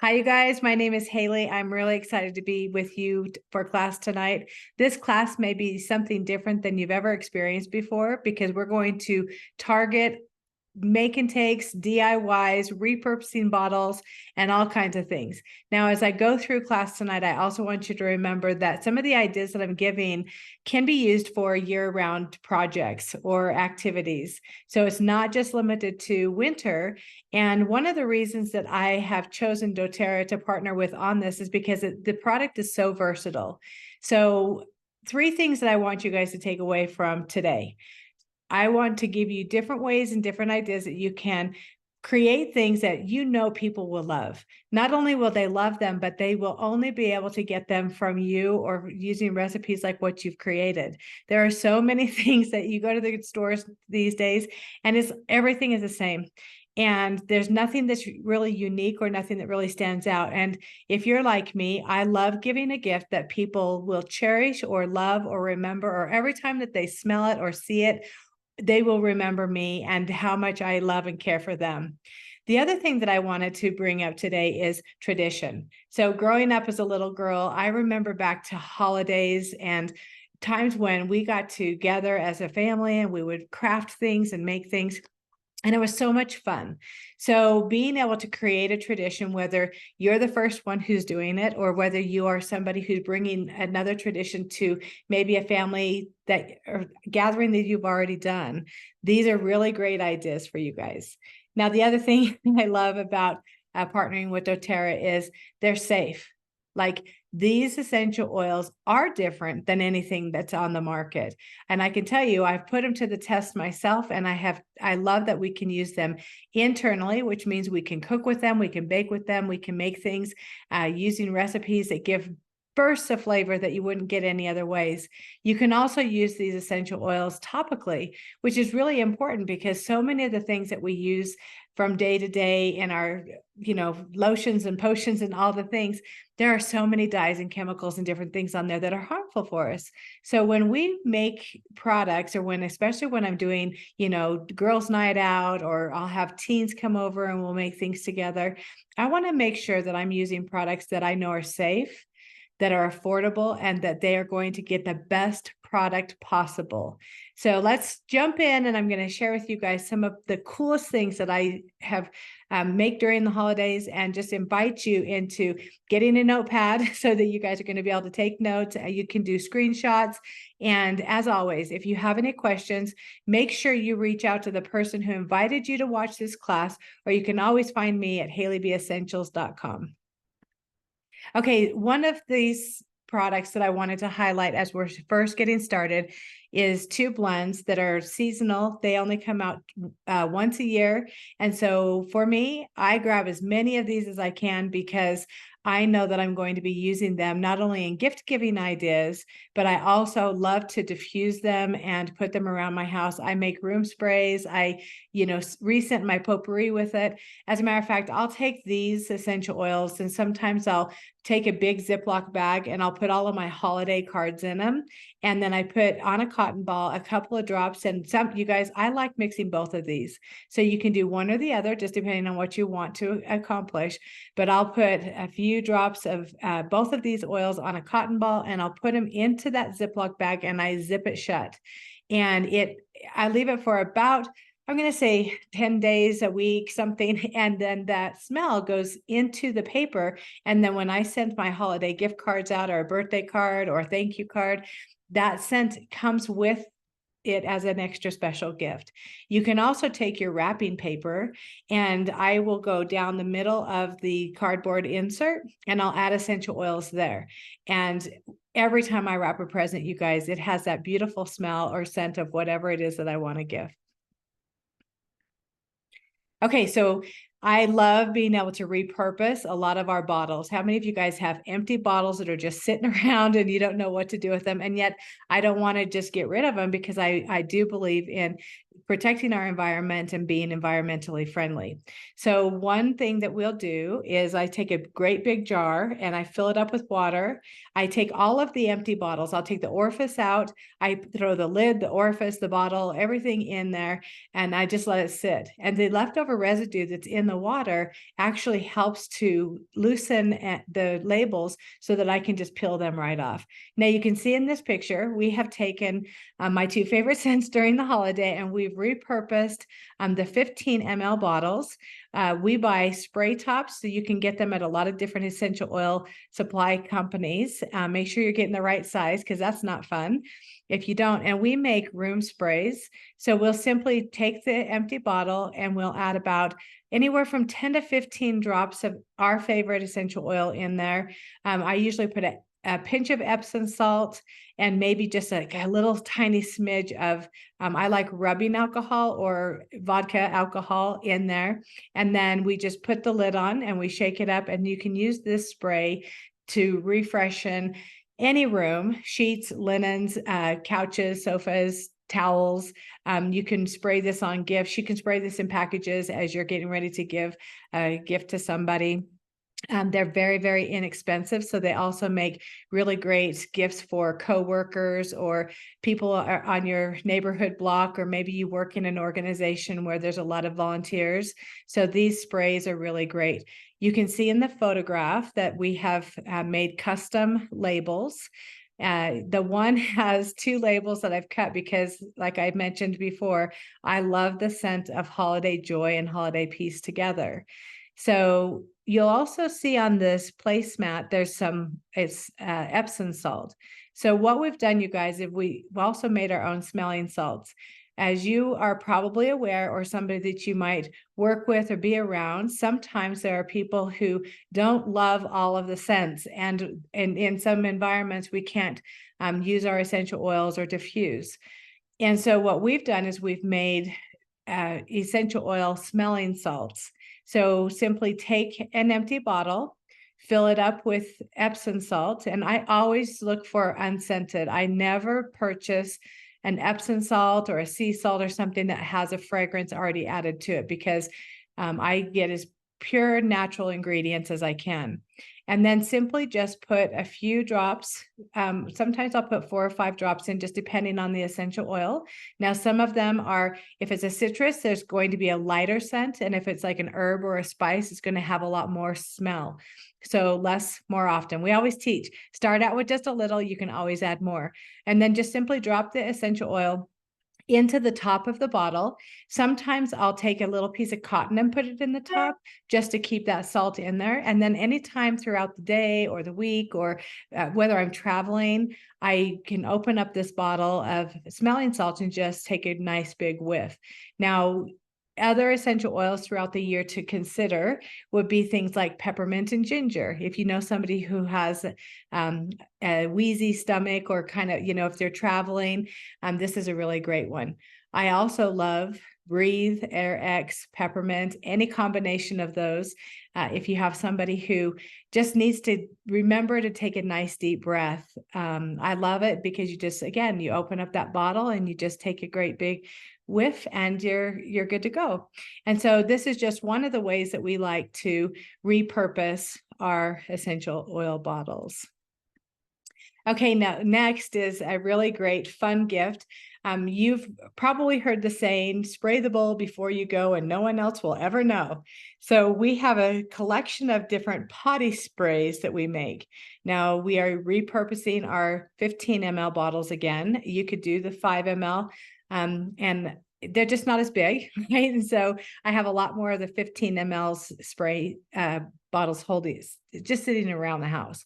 Hi, you guys. My name is Haley. I'm really excited to be with you for class tonight. This class may be something different than you've ever experienced before because we're going to target make and takes, DIYs, repurposing bottles, and all kinds of things. Now, as I go through class tonight, I also want you to remember that some of the ideas that I'm giving can be used for year-round projects or activities. So it's not just limited to winter. And one of the reasons that I have chosen doTERRA to partner with on this is because the product is so versatile. So three things that I want you guys to take away from today. I want to give you different ways and different ideas that you can create things that you know people will love. Not only will they love them, but they will only be able to get them from you or using recipes like what you've created. There are so many things that you go to the stores these days and everything is the same. And there's nothing that's really unique or nothing that really stands out. And if you're like me, I love giving a gift that people will cherish or love or remember, or every time that they smell it or see it, they will remember me and how much I love and care for them. The other thing that I wanted to bring up today is tradition. So growing up as a little girl, I remember back to holidays and times when we got together as a family and we would craft things and make things. And it was so much fun. So being able to create a tradition, whether you're the first one who's doing it, or whether you are somebody who's bringing another tradition to maybe a family that or gathering that you've already done, these are really great ideas for you guys. Now, the other thing I love about partnering with doTERRA is they're safe. Like these essential oils are different than anything that's on the market. And I can tell you, I've put them to the test myself, and I love that we can use them internally, which means we can cook with them, we can bake with them, we can make things using recipes that give bursts of flavor that you wouldn't get any other ways. You can also use these essential oils topically, which is really important because so many of the things that we use from day to day in our, lotions and potions and all the things, there are so many dyes and chemicals and different things on there that are harmful for us. So when we make products, or especially when I'm doing, girls' night out, or I'll have teens come over and we'll make things together, I want to make sure that I'm using products that I know are safe, that are affordable, and that they are going to get the best product possible. So let's jump in, and I'm going to share with you guys some of the coolest things that I have make during the holidays, and just invite you into getting a notepad so that you guys are going to be able to take notes. You can do screenshots. And as always, if you have any questions, make sure you reach out to the person who invited you to watch this class, or you can always find me at HaleyBEssentials.com. Okay, one of these products that I wanted to highlight as we're first getting started is two blends that are seasonal. They only come out once a year. And so for me, I grab as many of these as I can because I know that I'm going to be using them not only in gift giving ideas, but I also love to diffuse them and put them around my house. I make room sprays. I, rescent my potpourri with it. As a matter of fact, I'll take these essential oils and sometimes I'll take a big Ziploc bag and I'll put all of my holiday cards in them. And then I put on a cotton ball a couple of drops, and you guys, I like mixing both of these. So you can do one or the other, just depending on what you want to accomplish. But I'll put a few drops of both of these oils on a cotton ball, and I'll put them into that Ziploc bag and I zip it shut. And I leave it for about, I'm going to say 10 days, a week, something. And then that smell goes into the paper. And then when I send my holiday gift cards out, or a birthday card or a thank you card, that scent comes with it as an extra special gift. You can also take your wrapping paper, and I will go down the middle of the cardboard insert and I'll add essential oils there. And every time I wrap a present, you guys, it has that beautiful smell or scent of whatever it is that I want to give. Okay, so I love being able to repurpose a lot of our bottles. How many of you guys have empty bottles that are just sitting around and you don't know what to do with them? And yet I don't want to just get rid of them, because I do believe in protecting our environment and being environmentally friendly. So one thing that we'll do is I take a great big jar and I fill it up with water. I take all of the empty bottles. I'll take the orifice out. I throw the lid, the orifice, the bottle, everything in there, and I just let it sit. And the leftover residue that's in the water actually helps to loosen the labels so that I can just peel them right off. Now you can see in this picture, we have taken my two favorite scents during the holiday, and we've repurposed the 15 ml bottles. We buy spray tops, so you can get them at a lot of different essential oil supply companies. Make sure you're getting the right size, because that's not fun if you don't. And we make room sprays. So we'll simply take the empty bottle and we'll add about anywhere from 10 to 15 drops of our favorite essential oil in there. I usually put a pinch of Epsom salt and maybe just a little tiny smidge of, I like rubbing alcohol or vodka alcohol in there. And then we just put the lid on and we shake it up, and you can use this spray to refreshen any room, sheets, linens, couches, sofas, towels. You can spray this on gifts. You can spray this in packages as you're getting ready to give a gift to somebody. They're very, very inexpensive. So they also make really great gifts for coworkers or people are on your neighborhood block, or maybe you work in an organization where there's a lot of volunteers. So these sprays are really great. You can see in the photograph that we have made custom labels. The one has two labels that I've cut because, like I mentioned before, I love the scent of holiday joy and holiday peace together. So you'll also see on this placemat, there's it's Epsom salt. So what we've done, you guys, is we've also made our own smelling salts. As you are probably aware, or somebody that you might work with or be around, sometimes there are people who don't love all of the scents. And in some environments, we can't use our essential oils or diffuse. And so what we've done is we've made essential oil smelling salts. So simply take an empty bottle, fill it up with Epsom salt, and I always look for unscented. I never purchase an Epsom salt or a sea salt or something that has a fragrance already added to it, because I get as pure natural ingredients as I can. And then simply just put a few drops. Sometimes I'll put 4 or 5 drops in, just depending on the essential oil. Now, some of them are, if it's a citrus, there's going to be a lighter scent. And if it's like an herb or a spice, it's going to have a lot more smell. So less, more often. We always teach, start out with just a little, you can always add more. And then just simply drop the essential oil into the top of the bottle. Sometimes I'll take a little piece of cotton and put it in the top just to keep that salt in there. And then anytime throughout the day or the week, or whether I'm traveling, I can open up this bottle of smelling salt and just take a nice big whiff. Now, other essential oils throughout the year to consider would be things like peppermint and ginger. If you know somebody who has a wheezy stomach, or kind of, if they're traveling, this is a really great one. I also love Breathe, AirX, peppermint, any combination of those. If you have somebody who just needs to remember to take a nice deep breath, I love it because you open up that bottle and you just take a great big whiff and you're good to go. And so this is just one of the ways that we like to repurpose our essential oil bottles. Okay, now next is a really great fun gift. You've probably heard the saying, spray the bowl before you go and no one else will ever know. So we have a collection of different potty sprays that we make. Now we are repurposing our 15 ml bottles again. You could do the 5 ml, and they're just not as big, right? And so I have a lot more of the 15 ml spray bottles holding, just sitting around the house.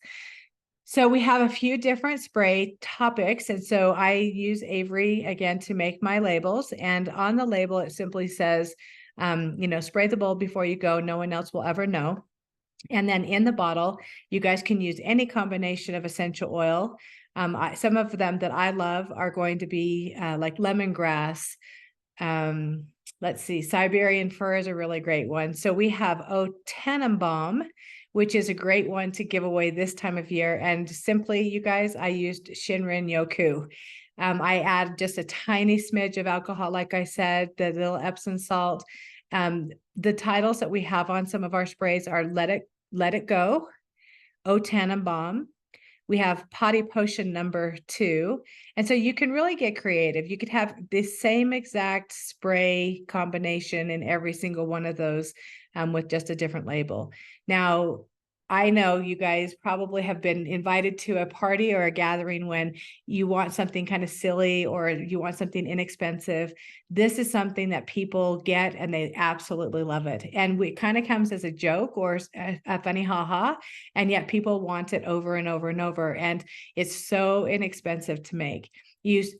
So we have a few different spray topics. And so I use Avery again to make my labels. And on the label, it simply says, spray the bowl before you go. No one else will ever know. And then in the bottle, you guys can use any combination of essential oil. Some of them that I love are going to be like lemongrass. Let's see, Siberian fir is a really great one. So we have O Tannenbaum, which is a great one to give away this time of year. And simply, you guys, I used Shinrin Yoku. I add just a tiny smidge of alcohol, like I said, the little Epsom salt. The titles that we have on some of our sprays are Let It Go, O Tannenbaum. We have Potty Potion #2. And so you can really get creative. You could have the same exact spray combination in every single one of those with just a different label. Now, I know you guys probably have been invited to a party or a gathering when you want something kind of silly or you want something inexpensive. This is something that people get and they absolutely love it. And it kind of comes as a joke or a funny haha, and yet people want it over and over and over. And it's so inexpensive to make.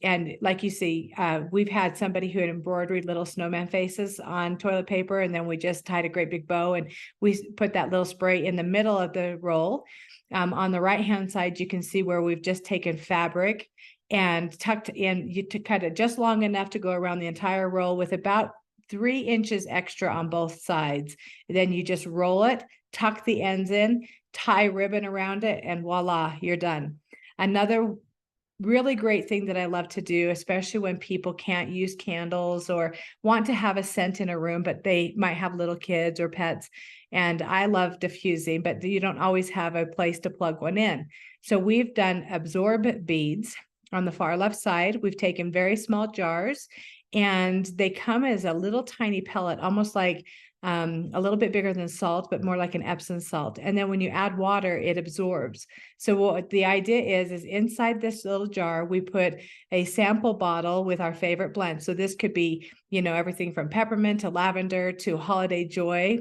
And like you see, we've had somebody who had embroidered little snowman faces on toilet paper, and then we just tied a great big bow and we put that little spray in the middle of the roll. On the right-hand side, you can see where we've just taken fabric and tucked in, to cut it just long enough to go around the entire roll with about 3 inches extra on both sides. Then you just roll it, tuck the ends in, tie ribbon around it, and voila, you're done. Another really great thing that I love to do, especially when people can't use candles or want to have a scent in a room, but they might have little kids or pets. And I love diffusing, but you don't always have a place to plug one in. So we've done absorb beads on the far left side. We've taken very small jars and they come as a little tiny pellet, almost like a little bit bigger than salt, but more like an Epsom salt. And then when you add water, it absorbs. So what the idea is inside this little jar, we put a sample bottle with our favorite blend. So this could be, everything from peppermint to lavender to holiday joy.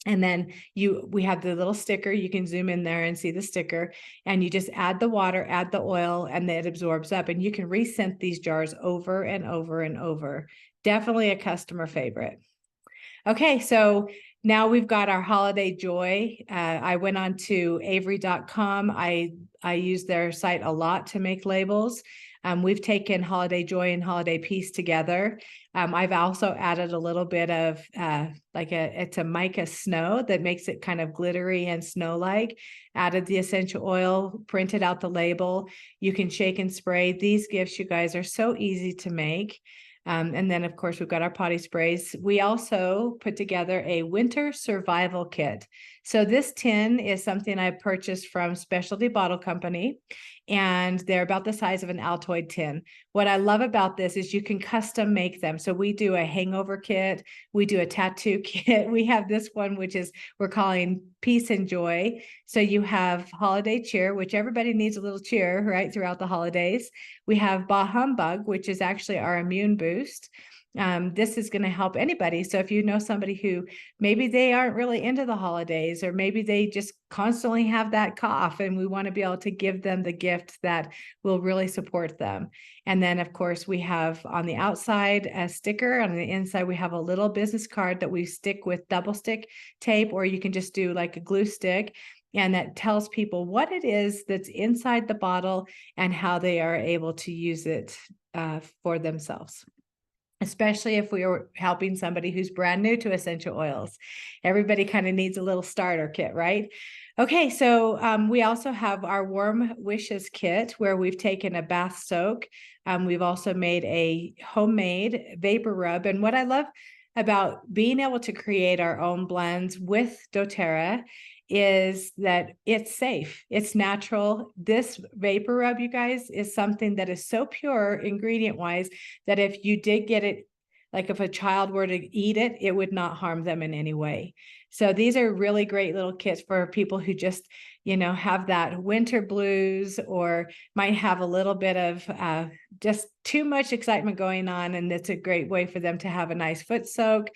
And then we have the little sticker. You can zoom in there and see the sticker, and you just add the water, add the oil, and then it absorbs up, and you can rescent these jars over and over and over. Definitely a customer favorite. Okay, so now we've got our holiday joy. I went on to avery.com. I use their site a lot to make labels. We've taken holiday joy and holiday peace together. I've also added a little bit of it's a mica snow that makes it kind of glittery and snow-like. Added the essential oil, printed out the label. You can shake and spray. These gifts, you guys, are so easy to make. And then, of course, we've got our potty sprays. We also put together a winter survival kit. So this tin is something I purchased from Specialty Bottle Company, and they're about the size of an Altoid tin. What I love about this is you can custom make them. So we do a hangover kit, we do a tattoo kit. We have this one, which we're calling Peace and Joy. So you have holiday cheer, which everybody needs a little cheer, right, throughout the holidays. We have Bah Humbug, which is actually our immune boost. This is going to help anybody. So if you know somebody who maybe they aren't really into the holidays, or maybe they just constantly have that cough, and we want to be able to give them the gift that will really support them. And then, of course, we have on the outside a sticker. On the inside, we have a little business card that we stick with double stick tape, or you can just do like a glue stick. And that tells people what it is that's inside the bottle and how they are able to use it for themselves, especially if we are helping somebody who's brand new to essential oils. Everybody kind of needs a little starter kit, right? Okay, so we also have our Warm Wishes kit, where we've taken a bath soak. We've also made a homemade vapor rub. And what I love about being able to create our own blends with doTERRA is that it's safe, it's natural. This vapor rub, you guys, is something that is so pure ingredient wise that if you did get it, like if a child were to eat it, it would not harm them in any way. So these are really great little kits for people who just, have that winter blues, or might have a little bit of just too much excitement going on. And it's a great way for them to have a nice foot soak.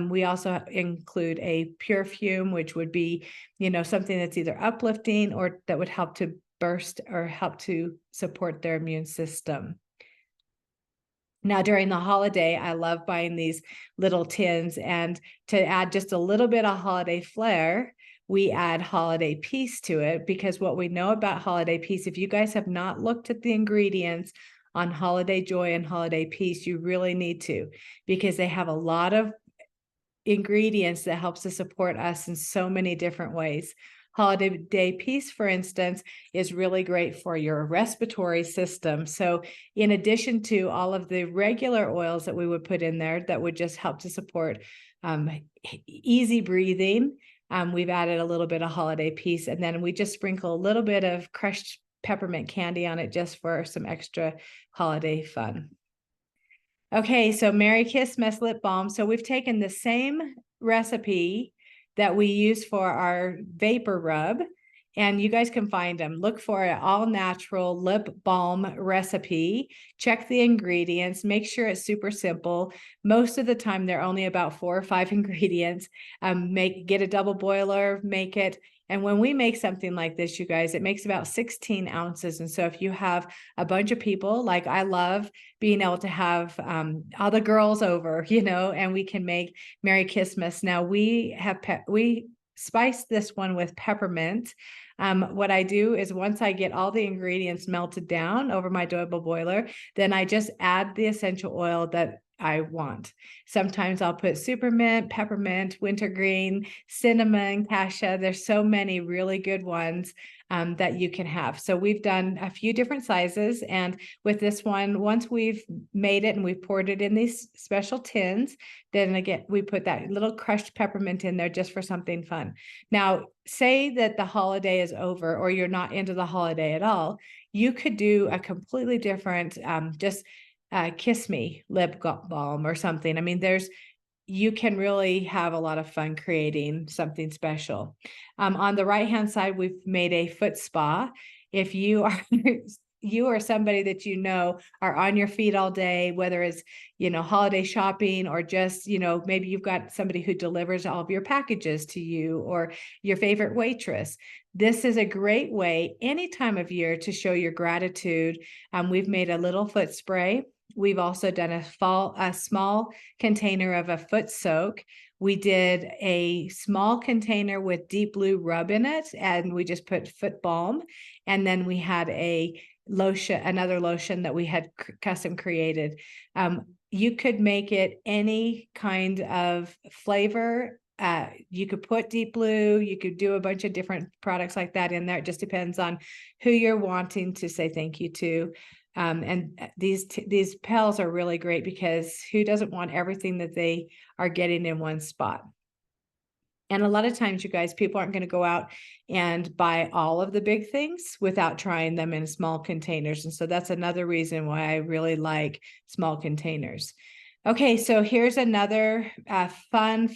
We also include a Pure-Fume, which would be, something that's either uplifting or that would help to burst or help to support their immune system. Now, during the holiday, I love buying these little tins, and to add just a little bit of holiday flair, we add holiday peace to it, because what we know about holiday peace, if you guys have not looked at the ingredients on holiday joy and holiday peace, you really need to, because they have a lot of ingredients that helps to support us in so many different ways. Holiday Peace, for instance, is really great for your respiratory system. So in addition to all of the regular oils that we would put in there that would just help to support easy breathing, we've added a little bit of Holiday Peace, and then we just sprinkle a little bit of crushed peppermint candy on it just for some extra holiday fun. Okay, so Merry Kissmas lip balm. So we've taken the same recipe that we use for our vapor rub, and you guys can find them. Look for an all-natural lip balm recipe. Check the ingredients. Make sure it's super simple. Most of the time, they're only about 4 or 5 ingredients. Get a double boiler, make it. And when we make something like this, you guys, it makes about 16 ounces. And so if you have a bunch of people, like I love being able to have all the girls over, and we can make Merry Kissmas. Now we spiced this one with peppermint. What I do is once I get all the ingredients melted down over my double boiler, then I just add the essential oil that I want. Sometimes I'll put supermint, peppermint, wintergreen, cinnamon, cassia. There's so many really good ones that you can have. So we've done a few different sizes. And with this one, once we've made it and we've poured it in these special tins, then again, we put that little crushed peppermint in there just for something fun. Now, say that the holiday is over or you're not into the holiday at all, you could do a completely different, Kiss Me lip balm or something. I mean, you can really have a lot of fun creating something special. On the right-hand side, we've made a foot spa. If you are you or somebody that are on your feet all day, whether it's holiday shopping or just maybe you've got somebody who delivers all of your packages to you or your favorite waitress, this is a great way any time of year to show your gratitude. We've made a little foot spray. We've also done a small container of a foot soak. We did a small container with Deep Blue rub in it, and we just put foot balm. And then we had another lotion that we had custom created. You could make it any kind of flavor. You could put Deep Blue, you could do a bunch of different products like that in there. It just depends on who you're wanting to say thank you to. And these pails are really great because who doesn't want everything that they are getting in one spot? And a lot of times, you guys, people aren't going to go out and buy all of the big things without trying them in small containers. And so that's another reason why I really like small containers. Okay, so here's another fun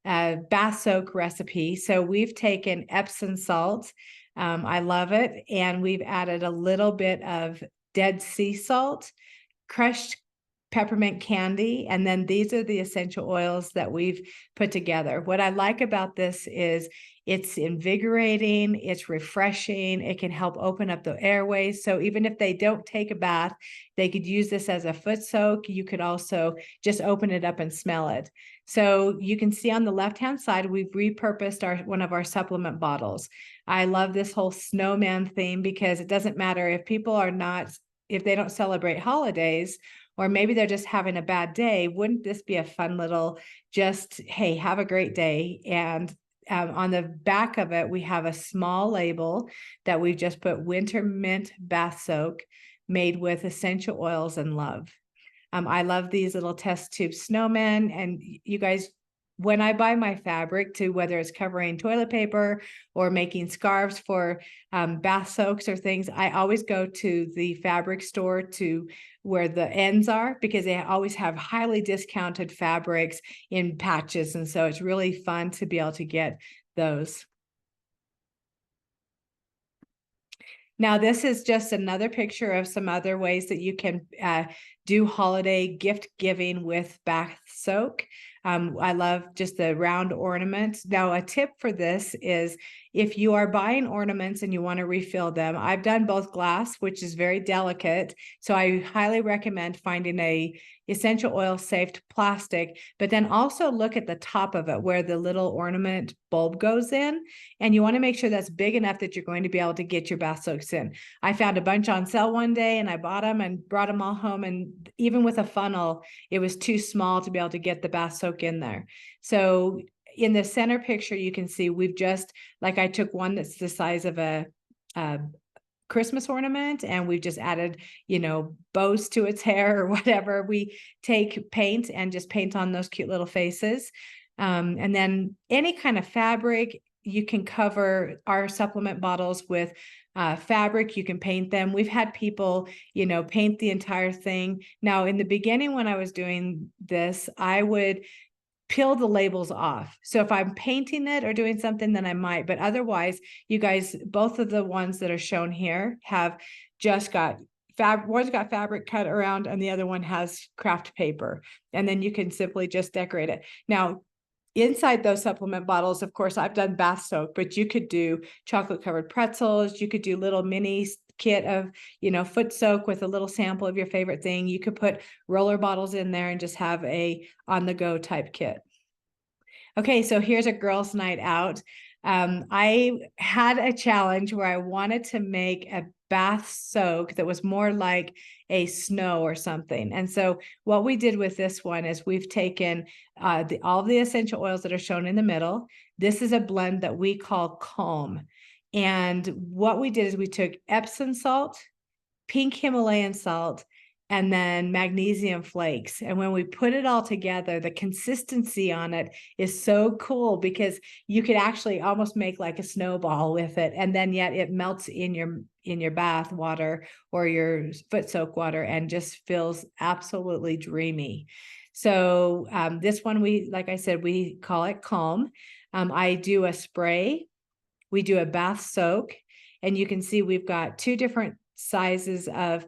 bath soak recipe. So we've taken Epsom salt. I love it. And we've added a little bit of Dead Sea salt, crushed peppermint candy, and then these are the essential oils that we've put together. What I like about this is it's invigorating, it's refreshing, it can help open up the airways. So even if they don't take a bath, they could use this as a foot soak. You could also just open it up and smell it. So you can see on the left-hand side, we've repurposed one of our supplement bottles. I love this whole snowman theme because it doesn't matter if they don't celebrate holidays, or maybe they're just having a bad day. Wouldn't this be a fun little hey, have a great day? And on the back of it, we have a small label that we've just put Winter Mint Bath Soak made with essential oils and love. I love these little test tube snowmen. And you guys, when I buy my fabric to whether it's covering toilet paper or making scarves for bath soaks or things, I always go to the fabric store to where the ends are because they always have highly discounted fabrics in patches. And so it's really fun to be able to get those. Now, this is just another picture of some other ways that you can do holiday gift giving with bath soak. I love just the round ornaments. Now, a tip for this is if you are buying ornaments and you want to refill them, I've done both glass, which is very delicate. So I highly recommend finding a essential oil safe plastic, but then also look at the top of it where the little ornament bulb goes in. And you want to make sure that's big enough that you're going to be able to get your bath soaks in. I found a bunch on sale one day and I bought them and brought them all home. And even with a funnel, it was too small to be able to get the bath soak in there. So in the center picture, you can see we've just, like I took one that's the size of a Christmas ornament, and we've just added, bows to its hair or whatever. We take paint and just paint on those cute little faces. And then any kind of fabric, you can cover our supplement bottles with fabric. You can paint them. We've had people, paint the entire thing. Now, in the beginning, when I was doing this, I would peel the labels off. So if I'm painting it or doing something, then I might, but otherwise, you guys, both of the ones that are shown here have just got one's got fabric cut around and the other one has craft paper. And then you can simply just decorate it. Now, inside those supplement bottles, of course, I've done bath soak, but you could do chocolate covered pretzels. You could do little mini kit of, foot soak with a little sample of your favorite thing. You could put roller bottles in there and just have a on the go type kit. Okay, so here's a girls' night out. I had a challenge where I wanted to make a bath soak that was more like a snow or something. And so what we did with this one is we've taken all the essential oils that are shown in the middle. This is a blend that we call Calm. And what we did is we took Epsom salt, pink Himalayan salt, and then magnesium flakes. And when we put it all together, the consistency on it is so cool because you could actually almost make like a snowball with it. And then yet it melts in your bath water or your foot soak water and just feels absolutely dreamy. So this one, like I said, we call it Calm. I do a spray. We do a bath soak. And you can see we've got two different sizes of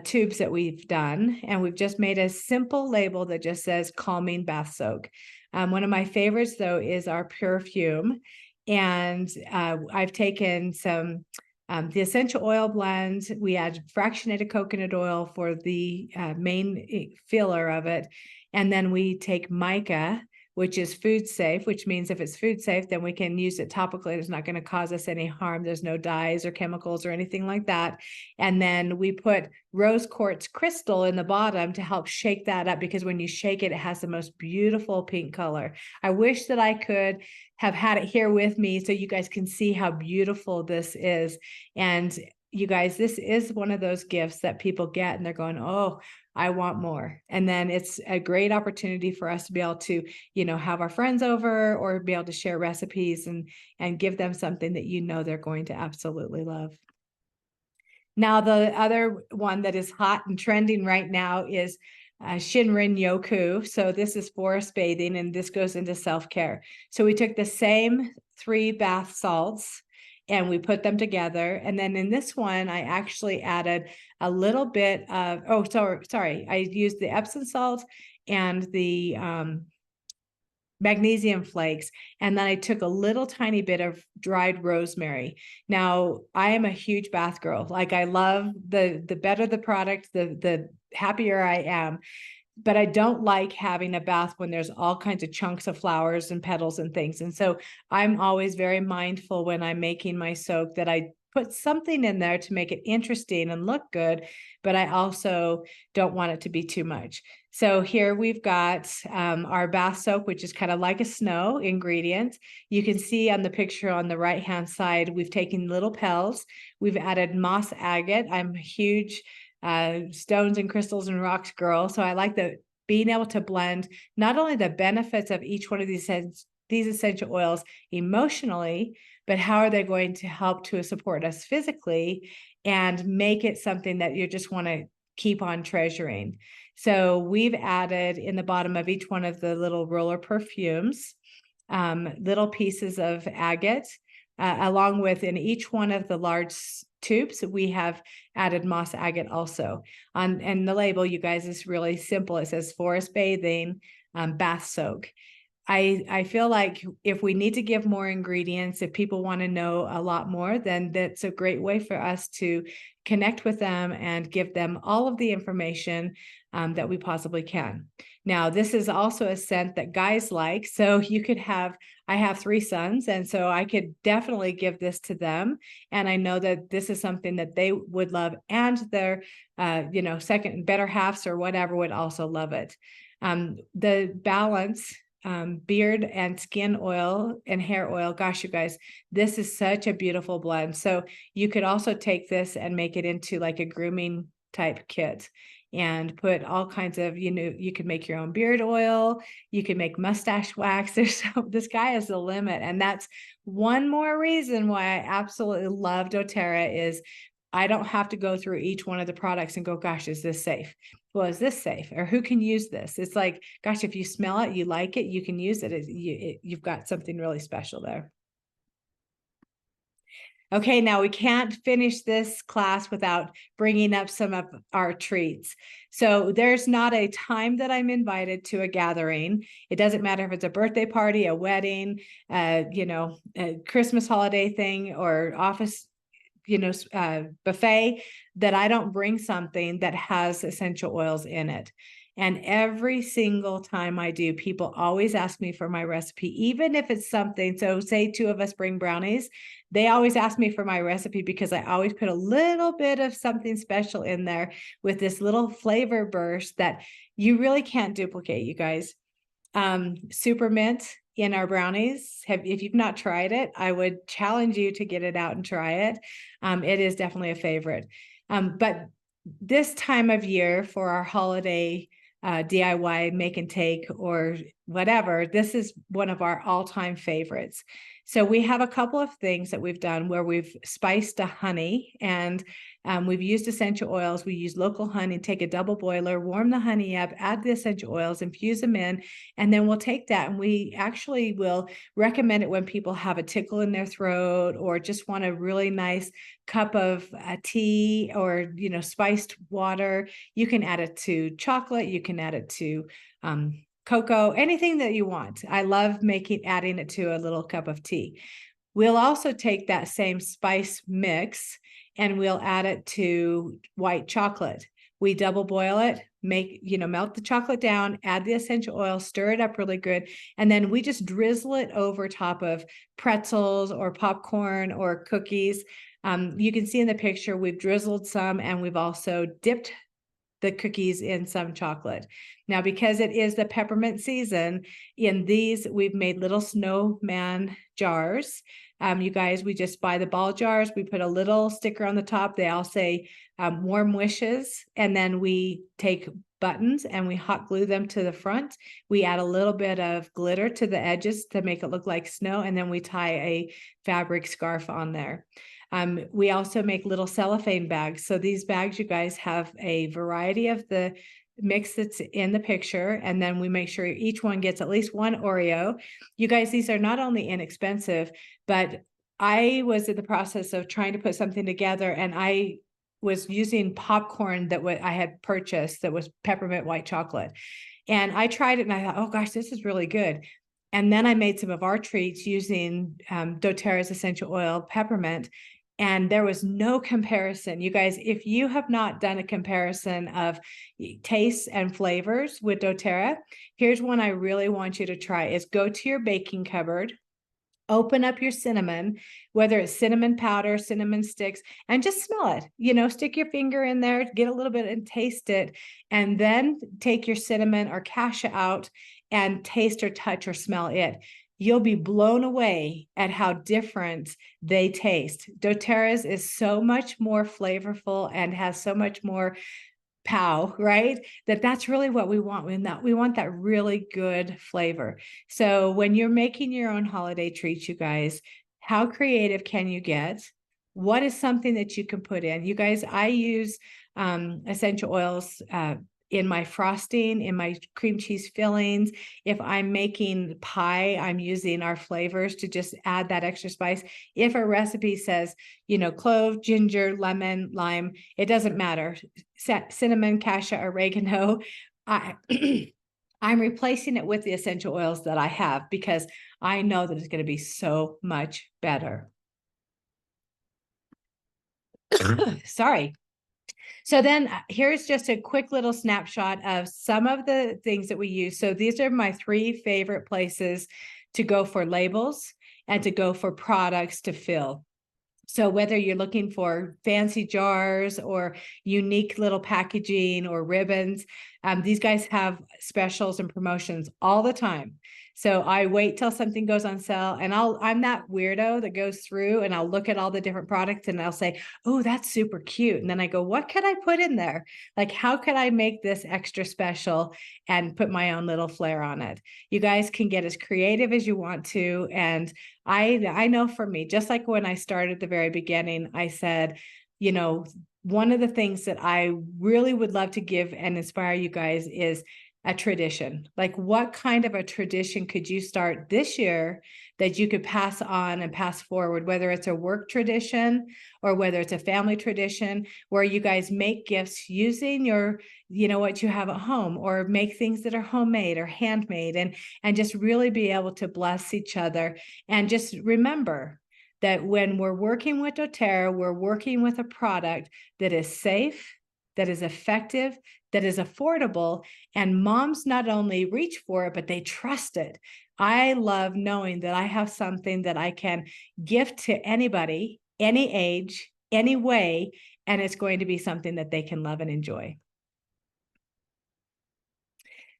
tubes that we've done, and we've just made a simple label that just says calming bath soak. One of my favorites though is our perfume, and I've taken some the essential oil blend. We add fractionated coconut oil for the main filler of it, and then we take mica, which is food safe, which means if it's food safe, then we can use it topically. It's not going to cause us any harm. There's no dyes or chemicals or anything like that. And then we put rose quartz crystal in the bottom to help shake that up, because when you shake it, it has the most beautiful pink color. I wish that I could have had it here with me so you guys can see how beautiful this is. And you guys, this is one of those gifts that people get and they're going, oh, I want more. And then it's a great opportunity for us to be able to, have our friends over or be able to share recipes and give them something that they're going to absolutely love. Now, the other one that is hot and trending right now is Shinrin Yoku. So this is forest bathing, and this goes into self-care. So we took the same 3 bath salts and we put them together. And then in this one, I actually added a little bit of, I used the Epsom salt and the magnesium flakes. And then I took a little tiny bit of dried rosemary. Now, I am a huge bath girl. Like, I love the better the product, the happier I am. But I don't like having a bath when there's all kinds of chunks of flowers and petals and things. And so I'm always very mindful when I'm making my soak that I put something in there to make it interesting and look good, but I also don't want it to be too much. So here we've got our bath soap, which is kind of like a snow ingredient. You can see on the picture on the right-hand side, we've taken little pebbles. We've added moss agate. I'm a huge stones and crystals and rocks girl. So I like being able to blend not only the benefits of each one of these essential oils emotionally, but how are they going to help to support us physically and make it something that you just want to keep on treasuring. So we've added in the bottom of each one of the little roller perfumes, little pieces of agate, along with in each one of the large tubes, we have added moss agate also. And the label, you guys, is really simple. It says forest bathing, bath soak. I feel like if we need to give more ingredients, if people want to know a lot more, then that's a great way for us to connect with them and give them all of the information that we possibly can. Now, this is also a scent that guys like. So I have 3 sons, and so I could definitely give this to them. And I know that this is something that they would love, and their, second better halves or whatever would also love it. The balance beard and skin oil and hair oil. Gosh, you guys, this is such a beautiful blend. So you could also take this and make it into like a grooming type kit and put all kinds of, you could make your own beard oil, you can make mustache wax. The sky is the limit. And that's one more reason why I absolutely love doTERRA is I don't have to go through each one of the products and go, gosh, is this safe? Well, is this safe? Or who can use this? It's like, gosh, if you smell it, you like it, you can use it. You've got something really special there. Okay, now we can't finish this class without bringing up some of our treats. So there's not a time that I'm invited to a gathering. It doesn't matter if it's a birthday party, a wedding, a Christmas holiday thing, or office, buffet, that I don't bring something that has essential oils in it. And every single time I do, people always ask me for my recipe, even if it's something. So say two of us bring brownies, they always ask me for my recipe because I always put a little bit of something special in there with this little flavor burst that you really can't duplicate, you guys. Super mint in our brownies. If you've not tried it, I would challenge you to get it out and try it. It is definitely a favorite. But this time of year for our holiday DIY make and take or whatever, this is one of our all-time favorites. So we have a couple of things that we've done where we've spiced a honey and we've used essential oils. We use local honey, take a double boiler, warm the honey up, add the essential oils, infuse them in, and then we'll take that and we actually will recommend it when people have a tickle in their throat or just want a really nice cup of tea or, spiced water. You can add it to chocolate. You can add it to cocoa, anything that you want. I love adding it to a little cup of tea. We'll also take that same spice mix and we'll add it to white chocolate. We double boil it, melt the chocolate down, add the essential oil, stir it up really good. And then we just drizzle it over top of pretzels or popcorn or cookies. You can see in the picture, we've drizzled some and we've also dipped the cookies in some chocolate. Now, because it is the peppermint season, in these, we've made little snowman jars. You guys, we just buy the ball jars. We put a little sticker on the top. They all say warm wishes. And then we take buttons and we hot glue them to the front. We add a little bit of glitter to the edges to make it look like snow. And then we tie a fabric scarf on there. We also make little cellophane bags. So these bags, you guys, have a variety of the mix that's in the picture. And then we make sure each one gets at least one Oreo. You guys, these are not only inexpensive, but I was in the process of trying to put something together and I was using popcorn that I had purchased that was peppermint white chocolate. And I tried it and I thought, oh gosh, this is really good. And then I made some of our treats using doTERRA's essential oil peppermint. And there was no comparison. You guys, if you have not done a comparison of tastes and flavors with doTERRA, here's one I really want you to try is go to your baking cupboard, open up your cinnamon, whether it's cinnamon powder, cinnamon sticks, and just smell it. Stick your finger in there, get a little bit and taste it. And then take your cinnamon or cassia out and taste or touch or smell it. You'll be blown away at how different they taste. doTERRA's is so much more flavorful and has so much more pow, right? That's really what we want. We want that really good flavor. So when you're making your own holiday treats, you guys, how creative can you get? What is something that you can put in? You guys, I use essential oils in my frosting, in my cream cheese fillings. If I'm making pie, I'm using our flavors to just add that extra spice. If a recipe says, clove, ginger, lemon, lime, it doesn't matter. Cinnamon, cassia, oregano, I'm replacing it with the essential oils that I have because I know that it's going to be so much better. Sorry. So then here's just a quick little snapshot of some of the things that we use. So these are my 3 favorite places to go for labels and to go for products to fill. So whether you're looking for fancy jars or unique little packaging or ribbons, these guys have specials and promotions all the time. So I wait till something goes on sale, and I'm that weirdo that goes through and I'll look at all the different products and I'll say, oh, that's super cute. And then I go, what could I put in there? Like, how could I make this extra special and put my own little flair on it? You guys can get as creative as you want to. And I know for me, just like when I started at the very beginning, I said, you know, one of the things that I really would love to give and inspire you guys is a tradition. Like, what kind of a tradition could you start this year that you could pass on and pass forward, whether it's a work tradition or whether it's a family tradition, where you guys make gifts using your, you know, what you have at home, or make things that are homemade or handmade, and just really be able to bless each other. And just remember that when we're working with doTERRA, we're working with a product that is safe, that is effective, that is affordable, and moms not only reach for it, but they trust it. I love knowing that I have something that I can gift to anybody, any age, any way, and it's going to be something that they can love and enjoy.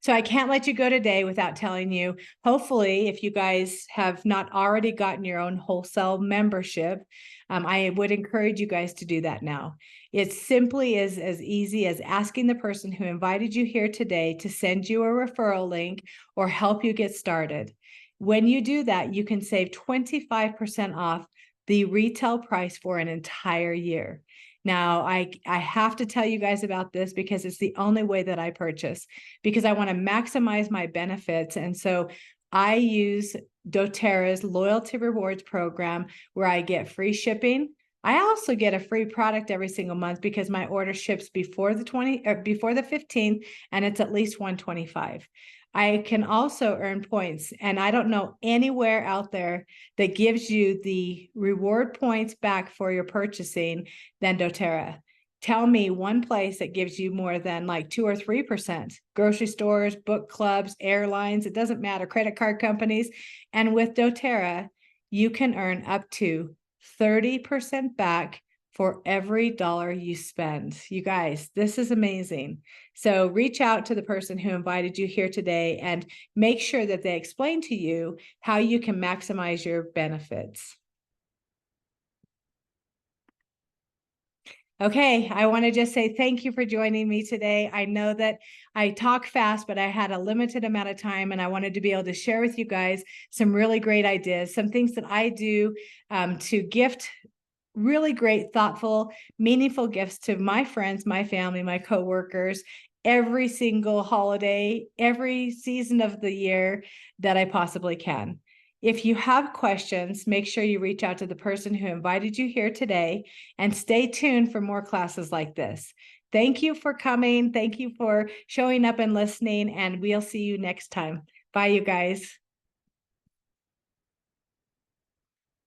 So I can't let you go today without telling you, hopefully, if you guys have not already gotten your own wholesale membership, I would encourage you guys to do that now. It simply is as easy as asking the person who invited you here today to send you a referral link or help you get started. When you do that, you can save 25% off the retail price for an entire year. Now, I have to tell you guys about this because it's the only way that I purchase, because I want to maximize my benefits. And so I use doTERRA's loyalty rewards program, where I get free shipping. I also get a free product every single month because my order ships before the 15th, and it's at least $125. I can also earn points, and I don't know anywhere out there that gives you the reward points back for your purchasing than doTERRA. Tell me one place that gives you more than like 2 or 3%. Grocery stores, book clubs, airlines, it doesn't matter, credit card companies. And with doTERRA, you can earn up to 30% back for every dollar you spend. You guys, this is amazing. So reach out to the person who invited you here today and make sure that they explain to you how you can maximize your benefits. Okay, I want to just say thank you for joining me today. I know that I talk fast, but I had a limited amount of time, and I wanted to be able to share with you guys some really great ideas, some things that I do to gift really great, thoughtful, meaningful gifts to my friends, my family, my coworkers, every single holiday, every season of the year that I possibly can. If you have questions, make sure you reach out to the person who invited you here today, and stay tuned for more classes like this. Thank you for coming. Thank you for showing up and listening, and we'll see you next time. Bye, you guys.